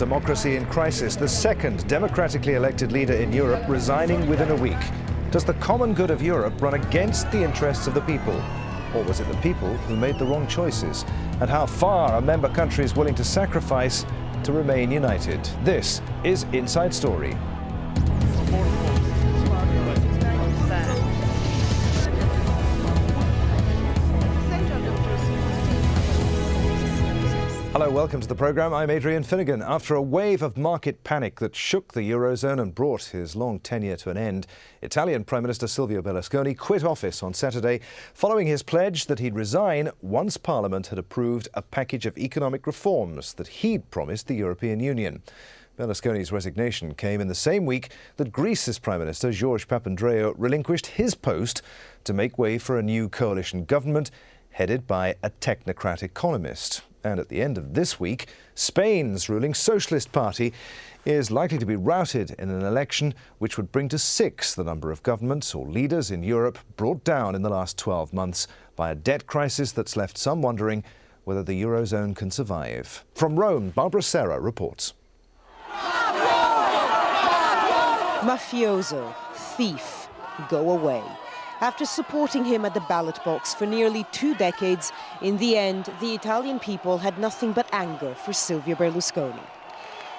democracy in crisis, the second democratically elected leader in Europe resigning within a week. Does the common good of Europe run against the interests of the people? Or was it the people who made the wrong choices? And how far are member countries willing to sacrifice to remain united? This is Inside Story. Hello, welcome to the programme. I'm Adrian Finnegan. After a wave of market panic that shook the Eurozone and brought his long tenure to an end, Italian Prime Minister Silvio Berlusconi quit office on Saturday following his pledge that he'd resign once Parliament had approved a package of economic reforms that he'd promised the European Union. Berlusconi's resignation came in the same week that Greece's Prime Minister George Papandreou relinquished his post to make way for a new coalition government headed by a technocrat economist. And at the end of this week, Spain's ruling Socialist Party is likely to be routed in an election which would bring to 6 the number of governments or leaders in Europe brought down in the last 12 months by a debt crisis that's left some wondering whether the Eurozone can survive. From Rome, Barbara Serra reports. Mafioso, thief, go away. After supporting him at the ballot box for nearly 2 decades, in the end, the Italian people had nothing but anger for Silvio Berlusconi.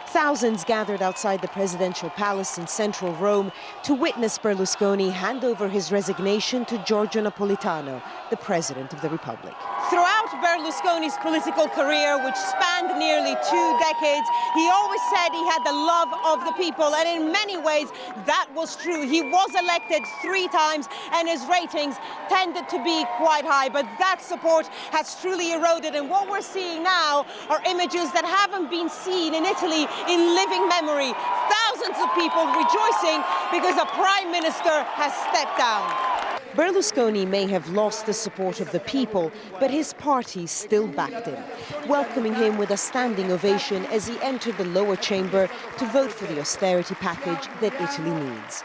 Thousands gathered outside the presidential palace in central Rome to witness Berlusconi hand over his resignation to Giorgio Napolitano, the president of the Republic. Throughout Berlusconi's political career, which spanned nearly 2 decades, he always said he had the love of the people, and in many ways that was true. He was elected 3 times and his ratings tended to be quite high, but that support has truly eroded, and what we're seeing now are images that haven't been seen in Italy in living memory. Thousands of people rejoicing because a prime minister has stepped down. Berlusconi may have lost the support of the people, but his party still backed him, welcoming him with a standing ovation as he entered the lower chamber to vote for the austerity package that Italy needs.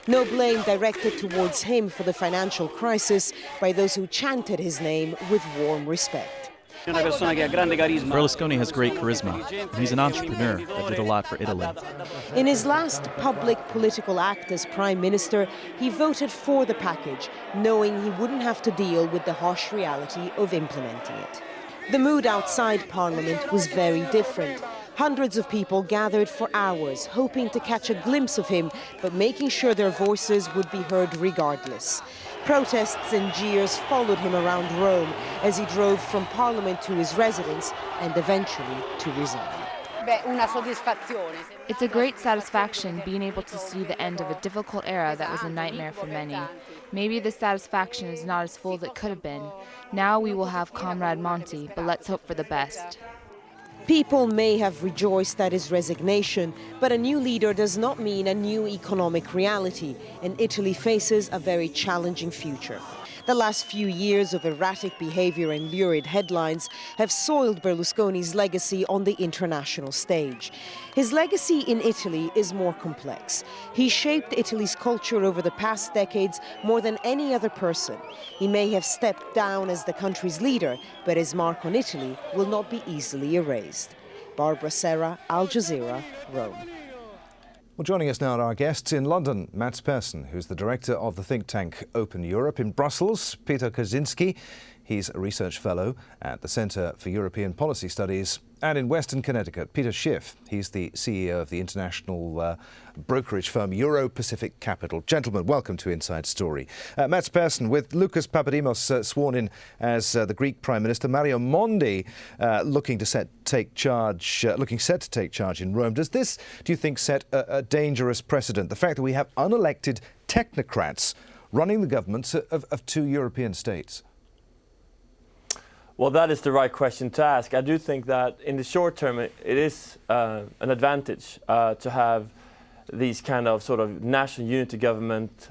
No blame directed towards him for the financial crisis by those who chanted his name with warm respect. Berlusconi has great charisma, and he's an entrepreneur that did a lot for Italy. In his last public political act as Prime Minister, he voted for the package, knowing he wouldn't have to deal with the harsh reality of implementing it. The mood outside Parliament was very different. Hundreds of people gathered for hours, hoping to catch a glimpse of him, but making sure their voices would be heard regardless. Protests and jeers followed him around Rome as he drove from Parliament to his residence and eventually to resign. It's a great satisfaction being able to see the end of a difficult era that was a nightmare for many. Maybe the satisfaction is not as full as it could have been. Now we will have Comrade Monti, but let's hope for the best. People may have rejoiced at his resignation, but a new leader does not mean a new economic reality, and Italy faces a very challenging future. The last few years of erratic behavior and lurid headlines have soiled Berlusconi's legacy on the international stage. His legacy in Italy is more complex. He shaped Italy's culture over the past decades more than any other person. He may have stepped down as the country's leader, but his mark on Italy will not be easily erased. Barbara Serra, Al Jazeera, Rome. Well, joining us now are our guests in London, Mats Persson, who's the director of the think tank Open Europe. In Brussels, Peter Kaczynski. He's a research fellow at the Centre for European Policy Studies. And in Western Connecticut, Peter Schiff. He's the CEO of the international brokerage firm Euro-Pacific Capital. Gentlemen, welcome to Inside Story. Mats Persson, with Lucas Papadimos sworn in as the Greek Prime Minister, Mario Monti looking set to take charge in Rome. Does this, do you think, set a dangerous precedent? The fact that we have unelected technocrats running the governments of 2 European states? Well, that is the right question to ask. I do think that in the short term it is an advantage to have these kind of sort of national unity governments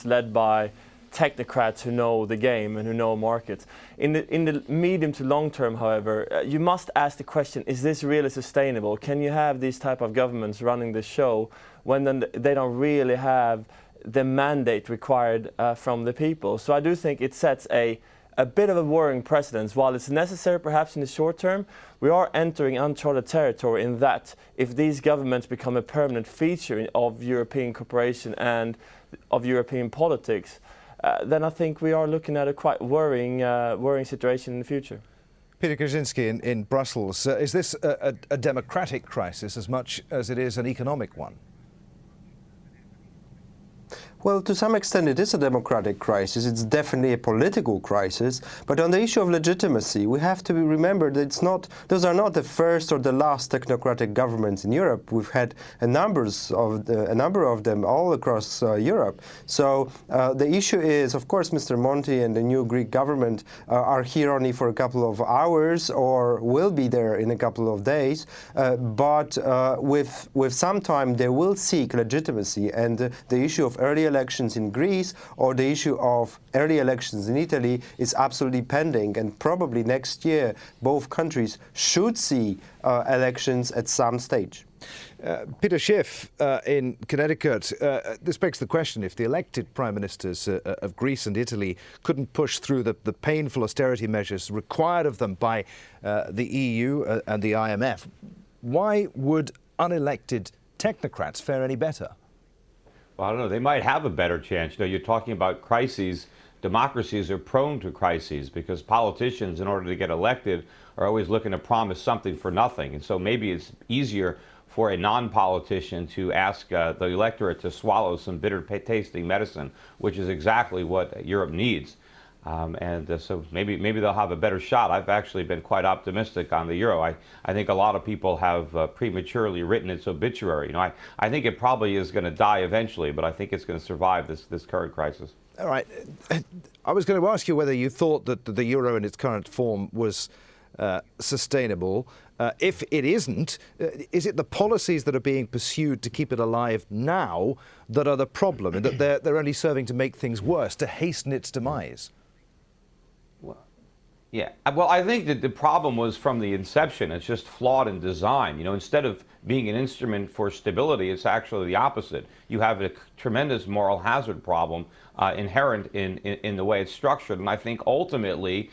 led by technocrats who know the game and who know markets. In the medium to long term, however, you must ask the question, is this really sustainable? Can you have these type of governments running the show when then they don't really have the mandate required from the people? So I do think it sets a a bit of a worrying precedent. While it's necessary perhaps in the short term, we are entering uncharted territory in that if these governments become a permanent feature of European cooperation and of European politics, then I think we are looking at a quite worrying situation in the future. Peter Kaczynski in Brussels, is this a democratic crisis as much as it is an economic one? Well, to some extent it is a democratic crisis. It's definitely a political crisis. But on the issue of legitimacy, we have to remember that those are not the first or the last technocratic governments in Europe. We've had a number of them all across Europe. So the issue is, of course, Mr. Monti and the new Greek government are here only for a couple of hours or will be there in a couple of days. But with some time, they will seek legitimacy. And the issue of early elections in Greece or the issue of early elections in Italy is absolutely pending, and probably next year both countries should see elections at some stage. Peter Schiff in Connecticut, this begs the question, if the elected prime ministers of Greece and Italy couldn't push through the painful austerity measures required of them by the EU and the IMF, why would unelected technocrats fare any better? Well, I don't know. They might have a better chance. You know, you're talking about crises. Democracies are prone to crises because politicians, in order to get elected, are always looking to promise something for nothing. And so maybe it's easier for a non-politician to ask the electorate to swallow some bitter-tasting medicine, which is exactly what Europe needs. So maybe they'll have a better shot. I've actually been quite optimistic on the euro. I think a lot of people have prematurely written its obituary. You know, I think it probably is going to die eventually, but I think it's going to survive this current crisis. All right. I was going to ask you whether you thought that the euro in its current form was sustainable. If it isn't, is it the policies that are being pursued to keep it alive now that are the problem, and that they're only serving to make things worse, to hasten its demise? Yeah, well, I think that the problem was from the inception. It's just flawed in design. You know, instead of being an instrument for stability, it's actually the opposite. You have a tremendous moral hazard problem inherent in the way it's structured. And I think ultimately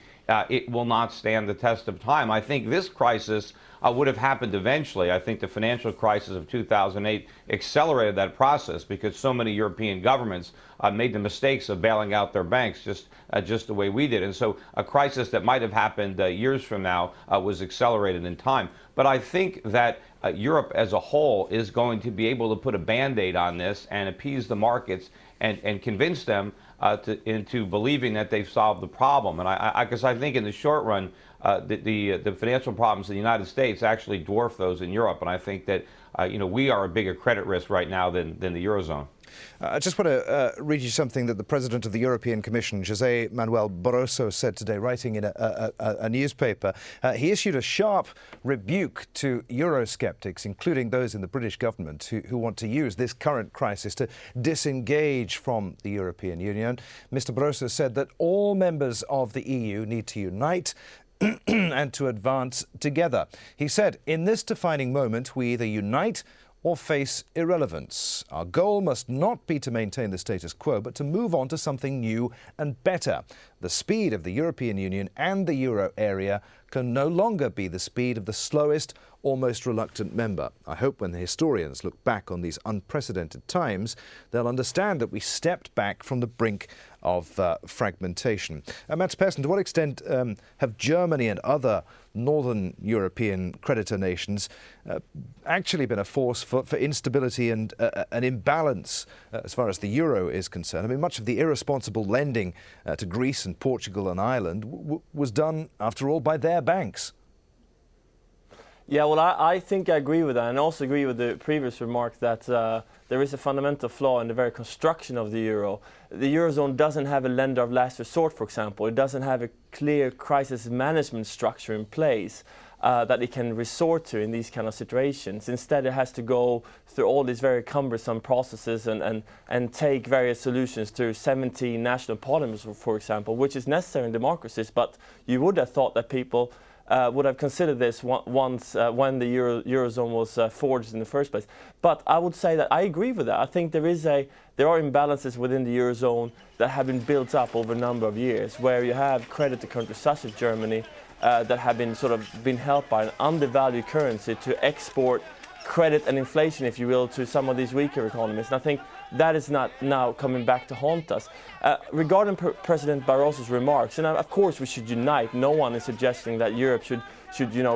it will not stand the test of time. I think this crisis would have happened eventually. I think the financial crisis of 2008 accelerated that process because so many European governments made the mistakes of bailing out their banks just the way we did. And so a crisis that might have happened years from now was accelerated in time. But I think that Europe as a whole is going to be able to put a Band-Aid on this and appease the markets and convince them into believing that they've solved the problem. And because I think in the short run, the financial problems in the United States actually dwarf those in Europe. And I think that we are a bigger credit risk right now than the Eurozone. I just want to read you something that the President of the European Commission, José Manuel Barroso, said today, writing in a newspaper. He issued a sharp rebuke to Eurosceptics, including those in the British government who want to use this current crisis to disengage from the European Union. Mr. Barroso said that all members of the EU need to unite and to advance together. He said, in this defining moment, we either unite or face irrelevance. Our goal must not be to maintain the status quo, but to move on to something new and better. The speed of the European Union and the euro area can no longer be the speed of the slowest or most reluctant member. I hope when the historians look back on these unprecedented times, they'll understand that we stepped back from the brink of fragmentation. Mats Persson, to what extent have Germany and other northern European creditor nations actually been a force for instability and an imbalance as far as the euro is concerned? I mean, much of the irresponsible lending to Greece and Portugal and Ireland was done, after all, by their banks. Yeah, well, I think I agree with that, and also agree with the previous remark that there is a fundamental flaw in the very construction of the euro. The Eurozone doesn't have a lender of last resort, for example. It doesn't have a clear crisis management structure in place that it can resort to in these kind of situations. Instead, it has to go through all these very cumbersome processes and take various solutions through 17 national parliaments, for example, which is necessary in democracies. But you would have thought that people would have considered this once when the Eurozone was forged in the first place. But I would say that I agree with that. I think there are imbalances within the Eurozone that have been built up over a number of years, where you have credit to countries such as Germany that have been helped by an undervalued currency to export credit and inflation, if you will, to some of these weaker economies. And I think that is not now coming back to haunt us. Regarding President Barroso's remarks, and of course we should unite. No one is suggesting that Europe should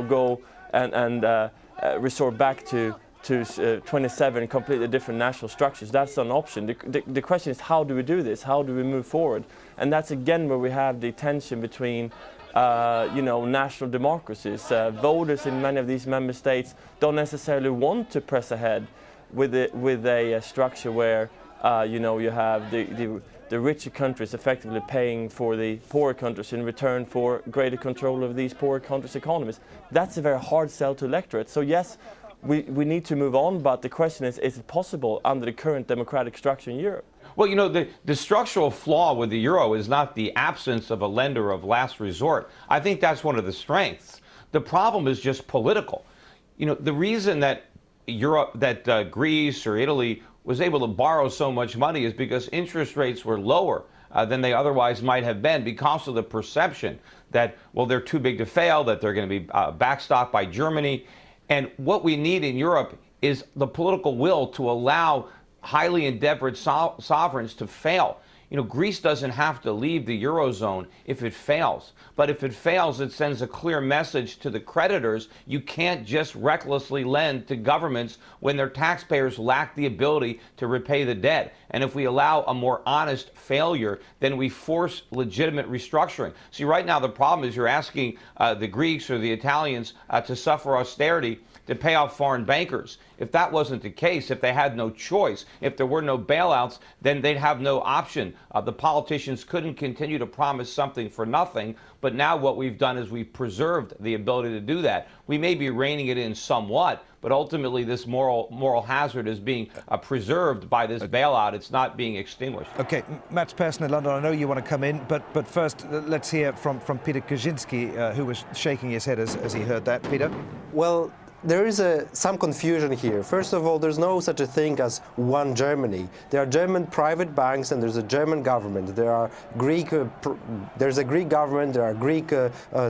go and resort back to 27 completely different national structures. That's an option. The question is, how do we do this? How do we move forward? And that's again where we have the tension between national democracies. Voters in many of these member states don't necessarily want to press ahead with a structure where you have the richer countries effectively paying for the poorer countries in return for greater control of these poorer countries' economies. That's a very hard sell to electorate. So yes, we need to move on, but the question is it possible under the current democratic structure in Europe? Well, the structural flaw with the euro is not the absence of a lender of last resort. I think that's one of the strengths. The problem is just political. The reason that Greece or Italy was able to borrow so much money is because interest rates were lower than they otherwise might have been, because of the perception that, well, they're too big to fail, that they're going to be backstopped by Germany. And what we need in Europe is the political will to allow highly endeavored sovereigns to fail. Greece doesn't have to leave the Eurozone if it fails. But if it fails, it sends a clear message to the creditors. You can't just recklessly lend to governments when their taxpayers lack the ability to repay the debt. And if we allow a more honest failure, then we force legitimate restructuring. See, right now the problem is you're asking the Greeks or the Italians to suffer austerity to pay off foreign bankers. If that wasn't the case, if they had no choice, if there were no bailouts, then they'd have no option. The politicians couldn't continue to promise something for nothing, but now what we've done is we've preserved the ability to do that. We may be reining it in somewhat, but ultimately this moral hazard is being preserved by this bailout. It's not being extinguished. Okay, Mats Persson in London, I know you want to come in, but first let's hear from Peter Kaczynski, who was shaking his head as he heard that. Peter? Well, there is some confusion here. First of all, there's no such a thing as one Germany. There are German private banks and there's a German government. There are there's a Greek government, there are Greek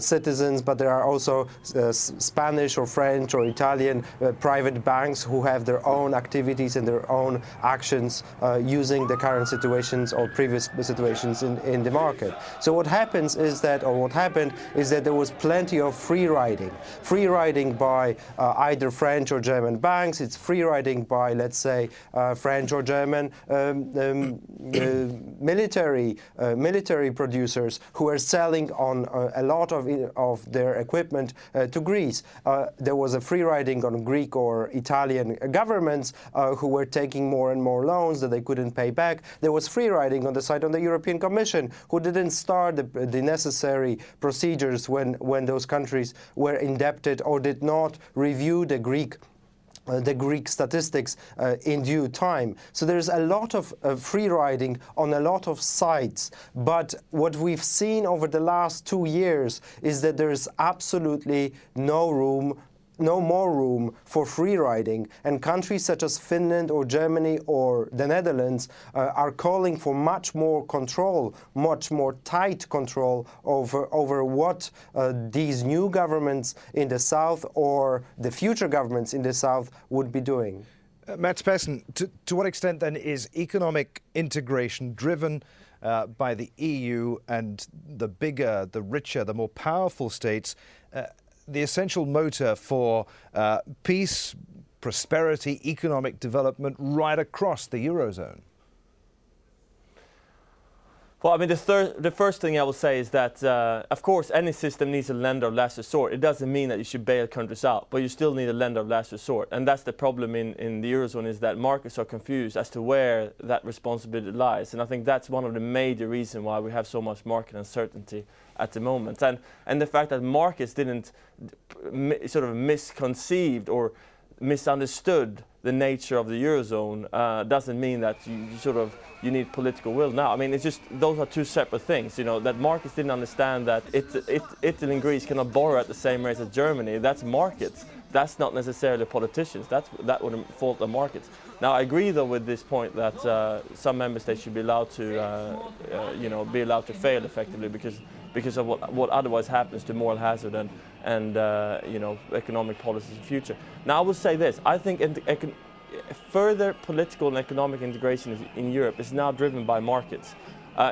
citizens, but there are also Spanish or French or Italian private banks who have their own activities and their own actions using the current situations or previous situations in the market. So what happens is that, or what happened is that there was plenty of free riding by either French or German banks. It's free riding by, let's say, French or German military producers who are selling on a lot of their equipment to Greece. There was a free riding on Greek or Italian governments who were taking more and more loans that they couldn't pay back. There was free riding on the side of the European Commission, who didn't start the necessary procedures when those countries were indebted or did not review the Greek statistics in due time. So there's a lot of free riding on a lot of sides. But what we've seen over the last 2 years is that there's absolutely no more room for free riding, and countries such as Finland or Germany or the Netherlands are calling for much more control, much more tight control over what these new governments in the south or the future governments in the south would be doing. Mats Persson, to what extent then is economic integration driven by the EU and the bigger, the richer, the more powerful states the essential motor for peace, prosperity, economic development right across the Eurozone? Well, I mean, the first thing I will say is that, of course, any system needs a lender of last resort. It doesn't mean that you should bail countries out, but you still need a lender of last resort. And that's the problem in the Eurozone, is that markets are confused as to where that responsibility lies. And I think that's one of the major reasons why we have so much market uncertainty at the moment. And the fact that markets didn't sort of misconceived or misunderstood the nature of the Eurozone doesn't mean that you need political will now. I mean, it's just, those are two separate things, you know, that markets didn't understand that Italy and Greece cannot borrow at the same rate as Germany. That's markets. That's not necessarily politicians. That would fault the markets. Now, I agree, though, with this point that some member states should be allowed to, be allowed to fail effectively because of what otherwise happens to moral hazard and economic policies in the future. Now, I will say this: I think further political and economic integration in Europe is now driven by markets,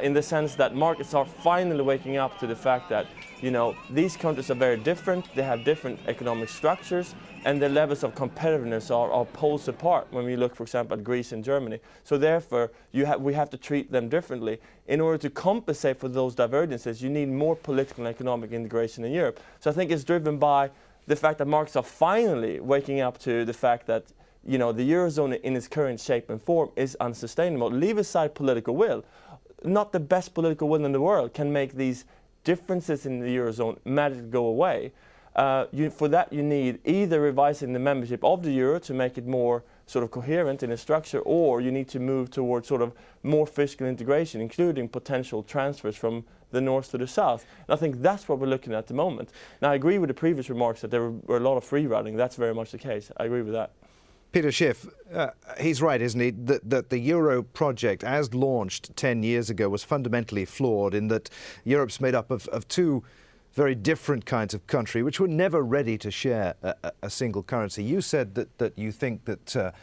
in the sense that markets are finally waking up to the fact that, you know, these countries are very different, they have different economic structures, and their levels of competitiveness are poles apart when we look, for example, at Greece and Germany. So therefore, we have to treat them differently. In order to compensate for those divergences, you need more political and economic integration in Europe. So I think it's driven by the fact that markets are finally waking up to the fact that, you know, the Eurozone in its current shape and form is unsustainable. Leave aside political will. Not the best political will in the world can make these differences in the Eurozone magically go away. For that, you need either revising the membership of the Euro to make it more sort of coherent in its structure, or you need to move towards sort of more fiscal integration, including potential transfers from the north to the south. And I think that's what we're looking at the moment. Now, I agree with the previous remarks that there were a lot of free riding. That's very much the case. I agree with that. Peter Schiff, he's right, isn't he, that the Euro project, as launched 10 years ago, was fundamentally flawed in that Europe's made up of two very different kinds of country, which were never ready to share a single currency. You said that you think that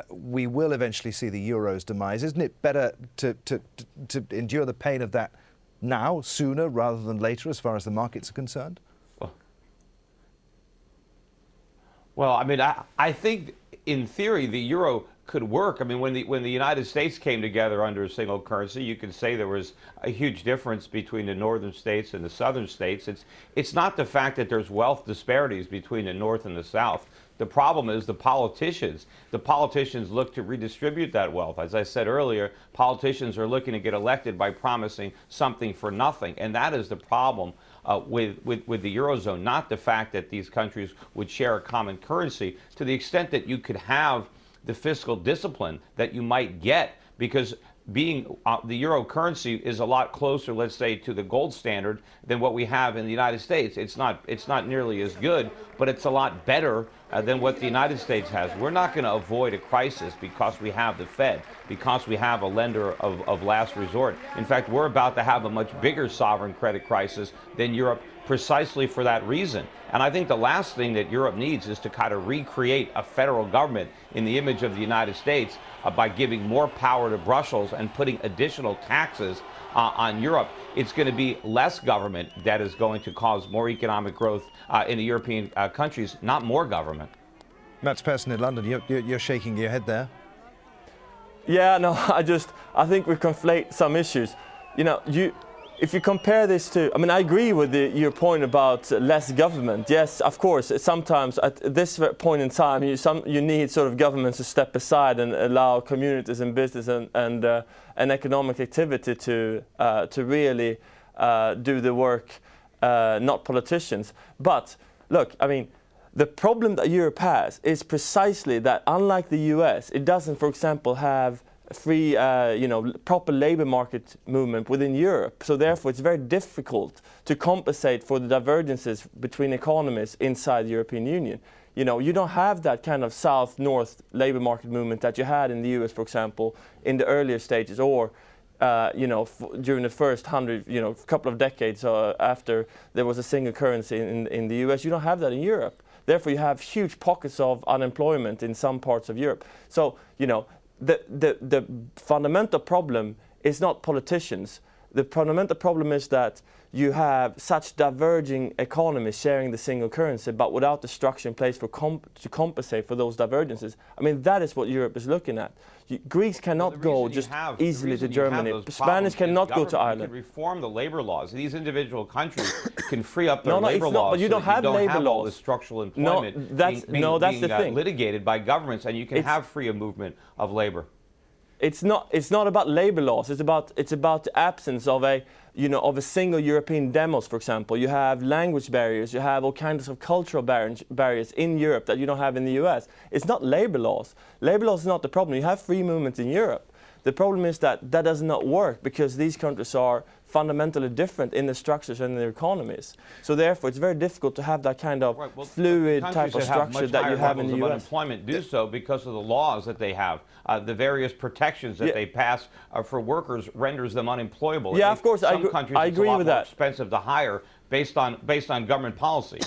we will eventually see the Euro's demise. Isn't it better to endure the pain of that now, sooner, rather than later, as far as the markets are concerned? Well, I mean, I think in theory the euro could work. I mean, when the United States came together under a single currency, you could say there was a huge difference between the northern states and the southern states. It's not the fact that there's wealth disparities between the north and the south. The problem is the politicians. The politicians look to redistribute that wealth. As I said earlier, politicians are looking to get elected by promising something for nothing, and that is the problem with the Eurozone, not the fact that these countries would share a common currency, to the extent that you could have the fiscal discipline that you might get, because being the euro currency is a lot closer, let's say, to the gold standard than what we have in the United States. It's not nearly as good, but it's a lot better than what the United States has. We're not going to avoid a crisis because we have the Fed, because we have a lender of last resort. In fact, we're about to have a much bigger sovereign credit crisis than Europe, precisely for that reason. And I think the last thing that Europe needs is to kind of recreate a federal government in the image of the United States by giving more power to Brussels and putting additional taxes on Europe. It's going to be less government that is going to cause more economic growth in the European countries, not more government. Mats Persson in London, you're shaking your head there. Yeah, no, I think we conflate some issues. You know, if you compare this to, I mean, I agree with your point about less government. Yes, of course, sometimes at this point in time, you need sort of governments to step aside and allow communities and business and economic activity to really do the work, not politicians. But look, I mean, the problem that Europe has is precisely that, unlike the US, it doesn't, for example, have free, proper labor market movement within Europe. So therefore, it's very difficult to compensate for the divergences between economies inside the European Union. You know, you don't have that kind of south-north labor market movement that you had in the US, for example, in the earlier stages, or during the first couple of decades after there was a single currency in the US. You don't have that in Europe. Therefore, you have huge pockets of unemployment in some parts of Europe. So, you know, the fundamental problem is not politicians. The fundamental problem is that you have such diverging economies sharing the single currency, but without the structure in place to compensate for those divergences. I mean, that is what Europe is looking at. Greece cannot go just easily to Germany. Spanish cannot go to Ireland. You can reform the labor laws. These individual countries can free up their labor laws. No, but you don't have labor laws. All the structural employment that's the thing. Litigated by governments, and you can have freer movement of labor. it's not about labor laws. It's about the absence of a single European demos, for example. You have language barriers, you have all kinds of cultural barriers in Europe that you don't have in the US. It's not labor laws. Labor laws is not the problem. You have free movement in Europe. The problem is that does not work because these countries are fundamentally different in the structures and their economies. So therefore, it's very difficult to have that kind of fluid type of structure that you have in the US. Unemployment do so because of the laws that they have. The various protections that they pass for workers renders them unemployable. Yeah, of course, some countries I agree with that. It's expensive to hire based on government policy.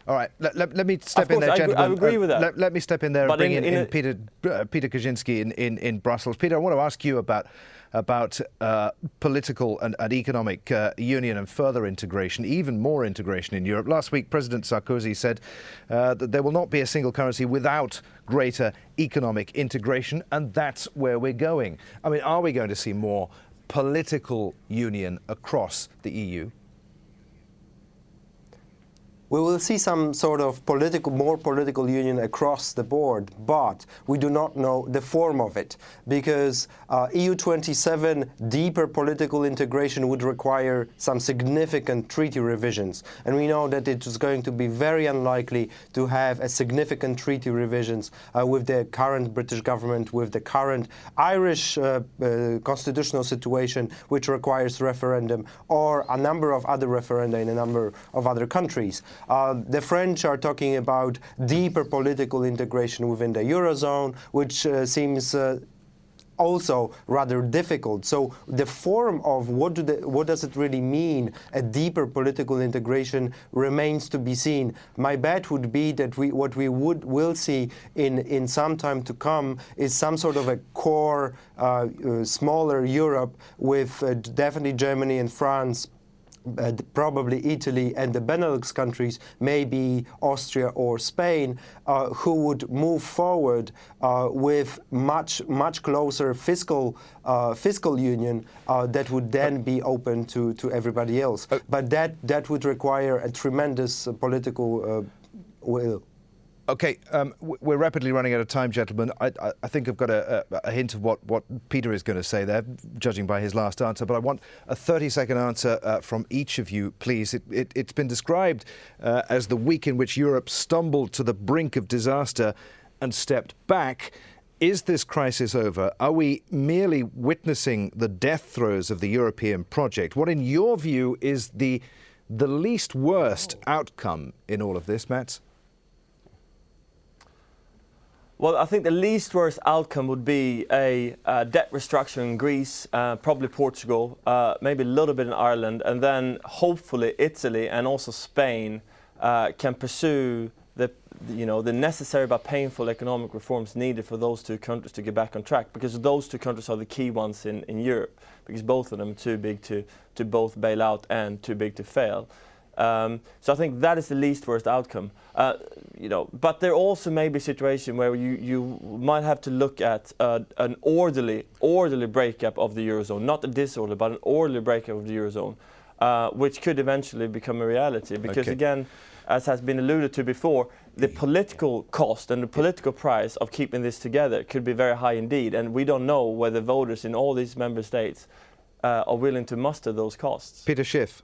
All right, let me step in there, gentlemen. I agree with that. Let me step in there and bring in Peter Kaczynski in Brussels. Peter, I want to ask you about political and economic union and further integration, even more integration in Europe. Last week, President Sarkozy said that there will not be a single currency without greater economic integration, and that's where we're going. I mean, are we going to see more political union across the EU? We will see some sort of more political union across the board, but we do not know the form of it, because EU27 deeper political integration would require some significant treaty revisions. And we know that it is going to be very unlikely to have a significant treaty revisions with the current British government, with the current Irish constitutional situation, which requires referendum, or a number of other referenda in a number of other countries. The French are talking about deeper political integration within the Eurozone, which seems also rather difficult. So the form of what does it really mean, a deeper political integration, remains to be seen. My bet would be that what we will see in some time to come is some sort of a core, smaller Europe with definitely Germany and France, probably Italy and the Benelux countries, maybe Austria or Spain, who would move forward with much closer fiscal union that would then be open to everybody else. But that would require a tremendous political will. Okay, we're rapidly running out of time, gentlemen. I think I've got a hint of what Peter is going to say there, judging by his last answer, but I want a 30-second answer from each of you, please. It's been described as the week in which Europe stumbled to the brink of disaster and stepped back. Is this crisis over? Are we merely witnessing the death throes of the European project? What, in your view, is the least worst outcome in all of this, Mats? Well, I think the least worst outcome would be a debt restructuring in Greece, probably Portugal, maybe a little bit in Ireland, and then hopefully Italy and also Spain can pursue the necessary but painful economic reforms needed for those two countries to get back on track, because those two countries are the key ones in Europe, because both of them are too big to both bail out and too big to fail. So I think that is the least worst outcome. But there also may be a situation where you might have to look at an orderly breakup of the Eurozone, not a disorder, but an orderly breakup of the Eurozone, which could eventually become a reality. Because again, as has been alluded to before, the political cost and the political price of keeping this together could be very high indeed, and we don't know whether voters in all these member states are willing to muster those costs. Peter Schiff.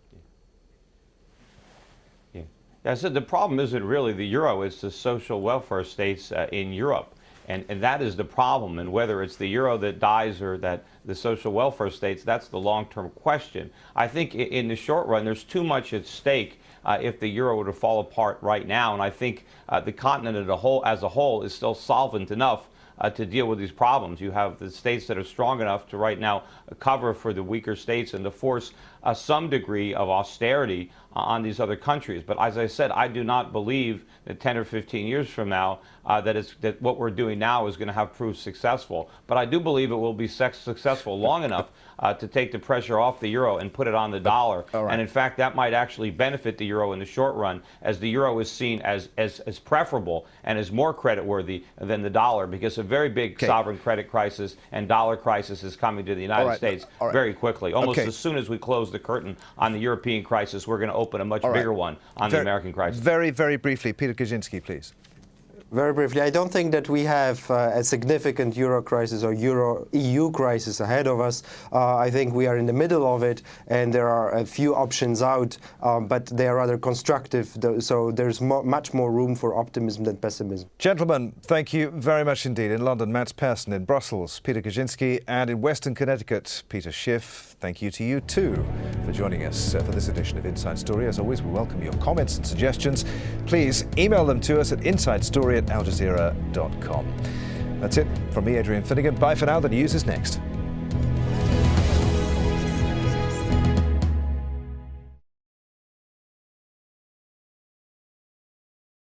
I said the problem isn't really the euro, it's the social welfare states in Europe. And that is the problem. And whether it's the euro that dies or that the social welfare states, that's the long-term question. I think in the short run, there's too much at stake if the euro were to fall apart right now. And I think the continent as a whole is still solvent enough to deal with these problems. You have the states that are strong enough to right now cover for the weaker states and to force some degree of austerity on these other countries. But as I said, I do not believe that 10 or 15 years from now that what we're doing now is going to have proved successful. But I do believe it will be successful long enough to take the pressure off the euro and put it on the dollar. Right. And in fact, that might actually benefit the euro in the short run, as the euro is seen as preferable and as more creditworthy than the dollar, because a very big sovereign credit crisis and dollar crisis is coming to the United States very quickly. Almost as soon as we close the curtain on the European crisis, we're going to open a much bigger one on the American crisis. Very, very briefly, Peter Kaczynski, please. Very briefly, I don't think that we have a significant euro crisis or EU crisis ahead of us. I think we are in the middle of it, and there are a few options out, but they are rather constructive, so there's much more room for optimism than pessimism. Gentlemen, thank you very much indeed. In London, Mats Persson; in Brussels, Peter Kaczynski; and in Western Connecticut, Peter Schiff. Thank you to you too for joining us for this edition of Inside Story. As always, we welcome your comments and suggestions. Please email them to us at insidestory@aljazeera.com. That's it from me, Adrian Finnegan. Bye for now. The news is next.